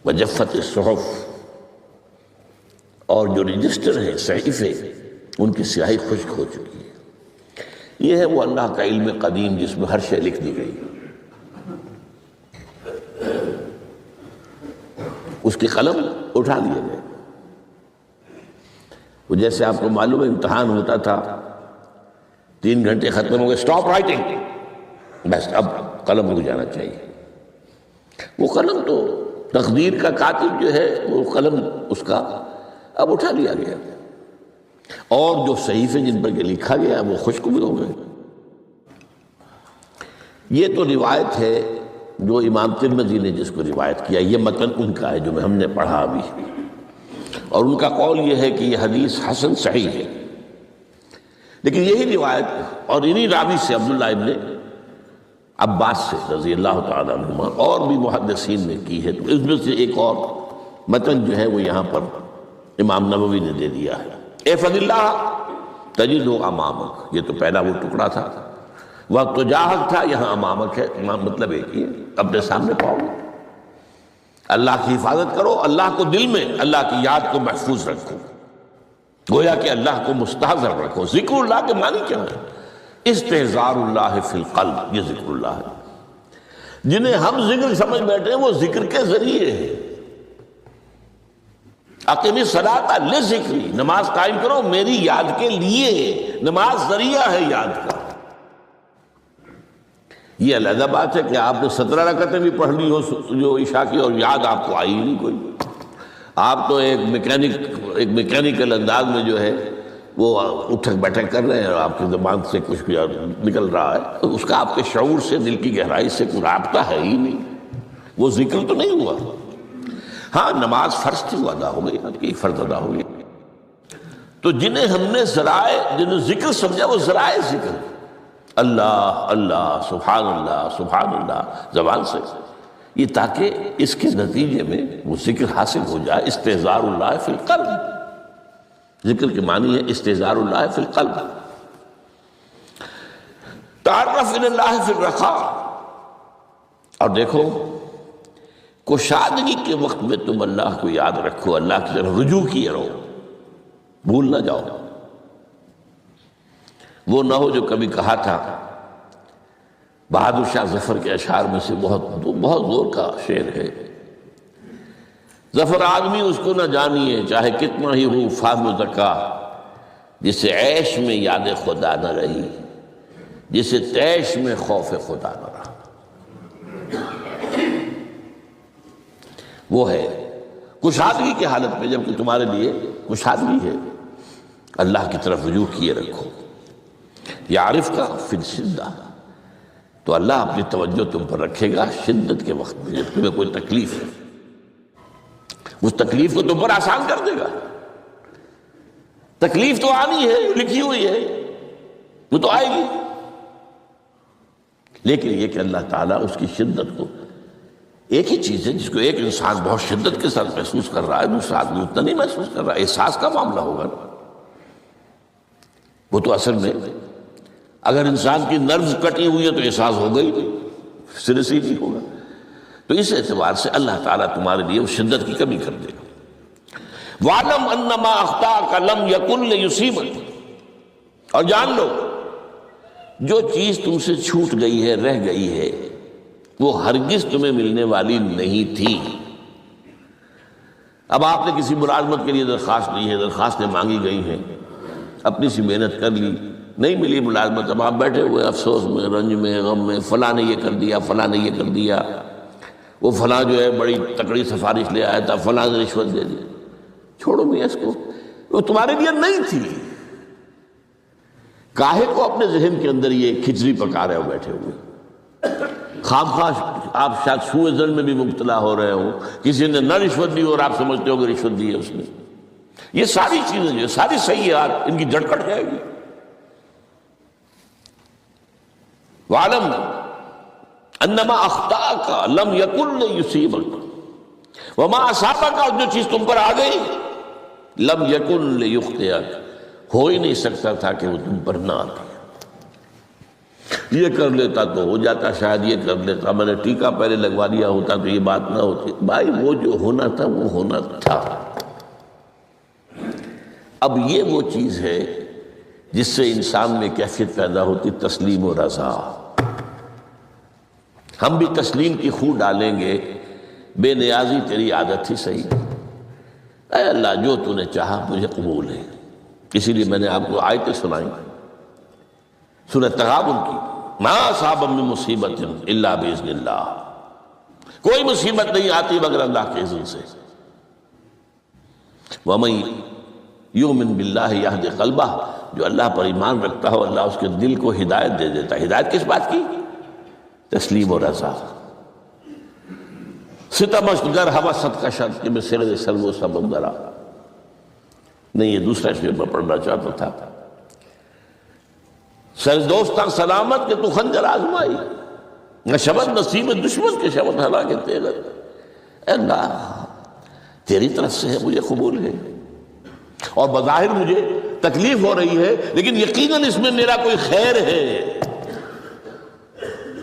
وجفت الصحف، اور جو رجسٹر ہیں صحیفے ان کی سیاہی خشک ہو چکی ہے. یہ ہے وہ اللہ کا علم قدیم جس میں ہر شے لکھ دی گئی. اس کے قلم اٹھا لیے گئے. وہ جیسے آپ کو معلوم ہے امتحان ہوتا تھا، 3 گھنٹے ختم ہو گئے، اسٹاپ رائٹنگ، بس اب قلم رک جانا چاہیے. وہ قلم تو تقدیر کا کاتب جو ہے وہ قلم اس کا اب اٹھا لیا گیا، اور جو صحیفے جن پر لکھا گیا وہ خشک بھی ہو گئے. یہ تو روایت ہے جو امام ترمذی نے جس کو روایت کیا، یہ متن ان کا ہے جو ہم نے پڑھا ابھی، اور ان کا قول یہ ہے کہ یہ حدیث حسن صحیح ہے. لیکن یہی روایت اور انہی راوی سے عبداللہ ابن عباس سے رضی اللہ تعالیٰ عنہما اور بھی محدثین نے کی ہے. تو اس میں سے ایک اور متن جو ہے وہ یہاں پر امام نووی نے دے دیا ہے. احفظ اللہ تجدہ امامک، یہ تو پہلا وہ ٹکڑا تھا. وقت تو جاہک تھا، یہاں امامک ہے، امام مطلب ایک ہی ہے، اپنے سامنے پاؤ. اللہ کی حفاظت کرو، اللہ کو دل میں، اللہ کی یاد کو محفوظ رکھو، گویا کہ اللہ کو مستحضر رکھو. ذکر اللہ کے معنی کیا ہے؟ استحضار اللہ فی القلب، یہ ذکر اللہ ہے. جنہیں ہم ذکر سمجھ بیٹھے ہیں وہ ذکر کے ذریعے ہے. اقیم الصلاۃ لذکری، نماز قائم کرو میری یاد کے لیے. نماز ذریعہ ہے یاد کا. یہ علیحدہ بات ہے کہ آپ نے 17 رکعتیں بھی پڑھ لی ہو جو عشاء کی اور یاد آپ کو آئی ہی نہیں کوئی. آپ تو ایک میکینیکل انداز میں جو ہے وہ اٹھک بیٹھک کر رہے ہیں اور آپ کی زبان سے کچھ بھی نکل رہا ہے، اس کا آپ کے شعور سے، دل کی گہرائی سے کوئی رابطہ ہے ہی نہیں. وہ ذکر تو نہیں ہوا. ہاں نماز فرض تھی وہ ادا ہو گئی، کہ فرض ادا ہو گئی. تو جنہیں ہم نے ذرائع، جنہیں ذکر سمجھا وہ ذرائع ذکر، اللہ اللہ سبحان اللہ سبحان اللہ زبان سے، یہ تاکہ اس کے نتیجے میں وہ ذکر حاصل ہو جائے. استحضار اللہ فی القلب، ذکر کے معنی ہے استحضار اللہ فی القلب. تعرف الی اللہ فی الرخاء، اور دیکھو کشادگی کے وقت میں تم اللہ کو یاد رکھو، اللہ کی طرف رجوع کیے رہو، بھول نہ جاؤ. وہ نہ ہو جو کبھی کہا تھا، بہادر شاہ ظفر کے اشعار میں سے بہت زور کا شعر ہے. ظفر آدمی اس کو نہ جانیے چاہے کتنا ہی ہو فہم و ذکا، جسے عیش میں یاد خدا نہ رہی، جسے تیش میں خوف خدا نہ رہا، وہ ہے کشادگی کی حالت میں جب کہ تمہارے لیے کشادگی ہے، اللہ کی طرف رجوع کیے رکھو۔ یعرف کا فی الشدہ، تو اللہ اپنی توجہ تم پر رکھے گا شدت کے وقت میں، جب تمہیں کوئی تکلیف ہے اس تکلیف کو تم پر آسان کر دے گا۔ تکلیف تو آنی ہے، لکھی ہوئی ہے، وہ تو آئے گی، لیکن یہ کہ اللہ تعالیٰ اس کی شدت کو، ایک ہی چیز ہے جس کو ایک انسان بہت شدت کے ساتھ محسوس کر رہا ہے، دوسرا آدمی اتنا نہیں محسوس کر رہا ہے، احساس کا معاملہ ہوگا نا۔ وہ تو اصل میں اگر انسان کی نروز کٹی ہوئی ہے تو احساس ہوگا ہی نہیں، سرے سے ہی نہیں ہوگا۔ تو اس اعتبار سے اللہ تعالیٰ تمہارے لیے اس شدت کی کمی کر دے گا۔ وَعْلَمْ أَنَّمَا أَخْطَأَكَ لَمْ يَكُنْ لِيُصِيبَكَ، اور جان لو جو چیز تم سے چھوٹ گئی ہے، رہ گئی ہے، وہ ہرگز تمہیں ملنے والی نہیں تھی۔ اب آپ نے کسی ملازمت کے لیے درخواست دی ہے، درخواستیں مانگی گئی ہیں، اپنی سی محنت کر لی، نہیں ملی ملازمت، اب آپ بیٹھے ہوئے افسوس میں، رنج میں، غم میں، فلاں نے یہ کر دیا، فلاں نے یہ کر دیا، وہ فلاں جو ہے بڑی تکڑی سفارش لے آیا تھا، فلاں نے رشوت دے دی۔ چھوڑو میاں اس کو، وہ تمہارے لیے نہیں تھی۔ کاہے کو اپنے ذہن کے اندر یہ کھچڑی پکا رہے ہو بیٹھے ہوئے؟ خواہ آپ شاید سوء ظن میں بھی مبتلا ہو رہے ہو، کسی نے نہ رشوت دی اور آپ سمجھتے ہو کہ رشوت دی ہے اس نے۔ یہ ساری چیزیں جو ساری سیئات، ان کی جڑ کٹ جائے گی۔ وَعْلَمْ أَنَّمَا أَخْطَأَكَ لَمْ يَكُنْ لِيُصِيبَكَ وَمَا أَصَابَكَ، اور جو چیز تم پر آ گئی، لَمْ يَكُنْ لِيُخْطِئَكَ، ہو ہی نہیں سکتا تھا کہ وہ تم پر نہ آتی۔ یہ کر لیتا تو ہو جاتا، شاید یہ کر لیتا، میں نے ٹیکا پہلے لگوا دیا ہوتا تو یہ بات نہ ہوتی۔ بھائی وہ جو ہونا تھا وہ ہونا تھا۔ اب یہ وہ چیز ہے جس سے انسان میں کیفیت پیدا ہوتی تسلیم و رضا۔ ہم بھی تسلیم کی خو ڈالیں گے، بے نیازی تیری عادت ہی صحیح، اے اللہ جو تو نے چاہا مجھے قبول ہے۔ اسی لیے میں نے آپ کو آیتیں سنائیں سورہ تغابن کی، ما اصاب من مصیبت الا باذن اللہ، کوئی مصیبت نہیں آتی مگر اللہ کے اذن سے۔ وَمَن یؤمن باللہ یہد قلبہ، جو اللہ پر ایمان رکھتا ہو اللہ اس کے دل کو ہدایت دے دیتا ہے۔ ہدایت کس بات کی؟ تسلیم و رضا۔ ستمش گر حوست کشد کہ میں سر سلو سبب درا، نہیں یہ دوسرا شعر میں پڑھنا چاہتا تھا۔ سر دوستاں سلامت کہ تو خنجر آزمائی، نہ شبد نصیب دشمن کے شبد ہلا کے تیغت۔ اے اللہ تیری طرف سے ہے، مجھے قبول ہے، اور بظاہر مجھے تکلیف ہو رہی ہے لیکن یقیناً اس میں میرا کوئی خیر ہے۔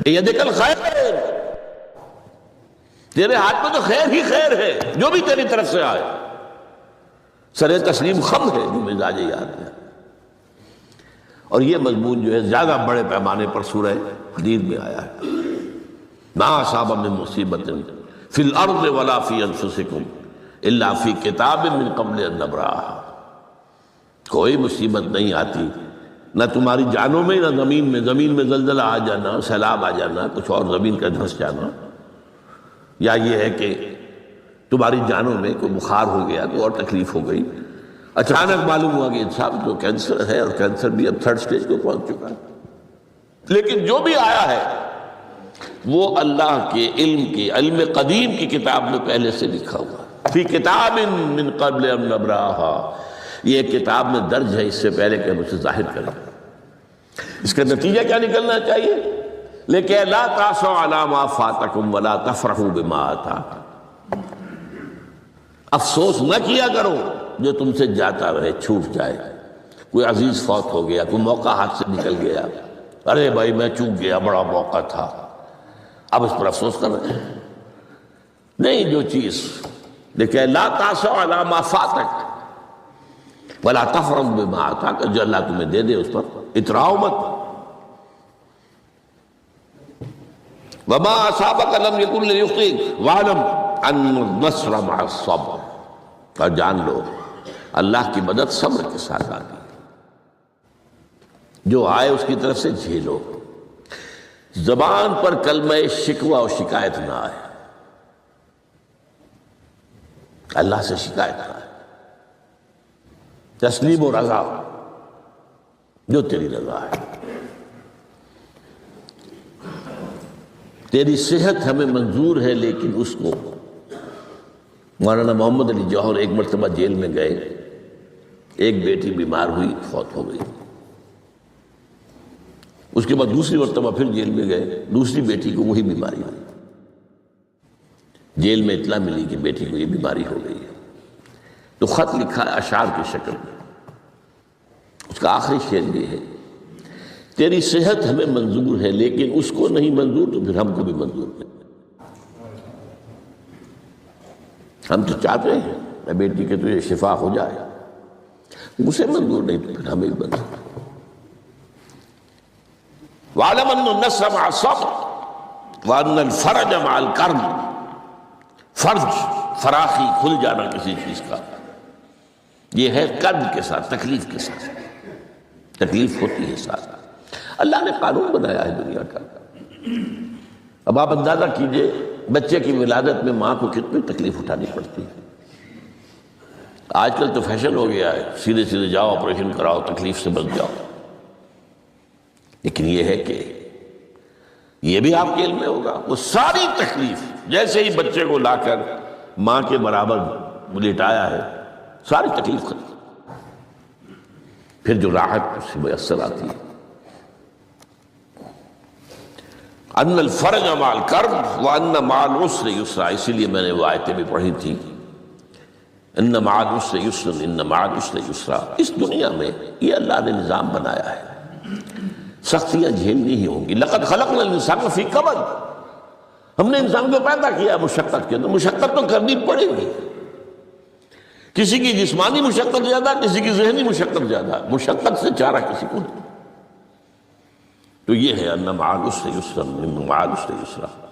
یدک الخیر، تیرے ہاتھ میں تو خیر ہی خیر ہے، جو بھی تیری طرف سے آئے۔ سر تسلیم خم ہے جو مزاج یاد ہے۔ اور یہ مضمون جو ہے زیادہ بڑے پیمانے پر سورہ حدید میں آیا ہے۔ ما اصاب من مصیبت فی الارض ولا فی انفسکم الا فی کتاب من قبل ان نبرأہا، کوئی مصیبت نہیں آتی نہ تمہاری جانوں میں نہ زمین میں زلزلہ آ جانا، سیلاب آ جانا، کچھ اور زمین کا دھنس جانا، یا یہ ہے کہ تمہاری جانوں میں کوئی بخار ہو گیا تو اور تکلیف ہو گئی، اچانک معلوم ہوا کہ انسان تو کینسر ہے اور کینسر بھی اب 3rd سٹیج کو پہنچ چکا ہے۔ لیکن جو بھی آیا ہے وہ اللہ کے علم قدیم کی کتاب میں پہلے سے لکھا ہوا ہے، فی کتاب من قبل ان نبرأہا، یہ کتاب میں درج ہے اس سے پہلے کہ ہم اسے ظاہر کریں۔ اس کا نتیجہ کیا نکلنا چاہیے؟ لیکن لا تاسوا علی ما فاتکم ولا تفرحوا بما آتاکم، افسوس نہ کیا کرو جو تم سے جاتا رہے، چھوٹ جائے، کوئی عزیز فوت ہو گیا، کوئی موقع ہاتھ سے نکل گیا، ارے بھائی میں چوک گیا، بڑا موقع تھا، اب اس پر افسوس کر رہے ہیں۔ نہیں، جو چیز لیکن لا تاسوا علی ما فاتک ولا تفرحوا بما آتاک، جو اللہ تمہیں دے دے اس پر اتراؤ مت۔ وما اصابک لم یکن لیخطئک واعلم ان النصر مع الصبر، اور جان لو اللہ کی مدد صبر کے ساتھ آتی ہے۔ جو آئے اس کی طرف سے جھیلو، زبان پر کلمہ شکوہ اور شکایت نہ آئے، اللہ سے شکایت نہ آئے، تسلیم و رضا، جو تیری رضا ہے۔ تیری صحت ہمیں منظور ہے لیکن اس کو، مولانا محمد علی جوہر ایک مرتبہ جیل میں گئے، ایک بیٹی بیمار ہوئی، فوت ہو گئی۔ اس کے بعد دوسری مرتبہ پھر جیل میں گئے، دوسری بیٹی کو وہی بیماری ہوئی۔ جیل میں اطلاع ملی کہ بیٹی کو یہ بیماری ہو گئی ہے، تو خط لکھا ہے اشعار کی شکل میں۔ اس کا آخری شعر یہ ہے، تیری صحت ہمیں منظور ہے لیکن اس کو نہیں منظور تو پھر ہم کو بھی منظور نہیں۔ ہم تو چاہتے ہیں میں بیٹی کے تجھے شفا ہو جائے، اسے منظور نہیں تو پھر ہمیں بھی منظور۔ وَعْلَمْ أَنَّ النَّصْرَ مَعَ الصَّبْرِ وَأَنَّ الْفَرَجَ مَعَ الْكَرْبِ، فرج، فراخی، کھل جانا کسی چیز کا، یہ ہے کرب کے ساتھ، تکلیف کے ساتھ، تکلیف ہوتی ہے ساتھ۔ اللہ نے قانون بنایا ہے دنیا کا۔ اب آپ اندازہ کیجئے بچے کی ولادت میں ماں کو کتنی تکلیف اٹھانی پڑتی ہے۔ آج کل تو فیشن ہو گیا ہے، سیدھے سیدھے جاؤ، آپریشن کراؤ، تکلیف سے بچ جاؤ، لیکن یہ ہے کہ یہ بھی آپ کے علم میں ہوگا، وہ ساری تکلیف جیسے ہی بچے کو لا کر ماں کے برابر لٹایا ہے، ساری تکلیف ختم، پھر جو راحت اس سے میسر آتی ہے۔ ان الفرج مع الکرب وان مع العسر یسرا، اسی لیے میں نے وہ آیتیں بھی پڑھی تھی، ان مع العسر یسرا ان مع العسر یسرا۔ اس دنیا میں یہ اللہ نے نظام بنایا ہے، سختیاں جھیلنی ہی ہوں گی۔ لقد خلقنا الانسان فی کبد، ہم نے انسان کو پیدا کیا مشقت کے اندر، مشقت تو کرنی پڑے گی۔ کسی کی جسمانی مشقت زیادہ، کسی کی ذہنی مشقت زیادہ، مشقت سے چارہ کسی کو نہیں۔ تو یہ ہے ان مع العسر یسرا ان مع العسر یسرا۔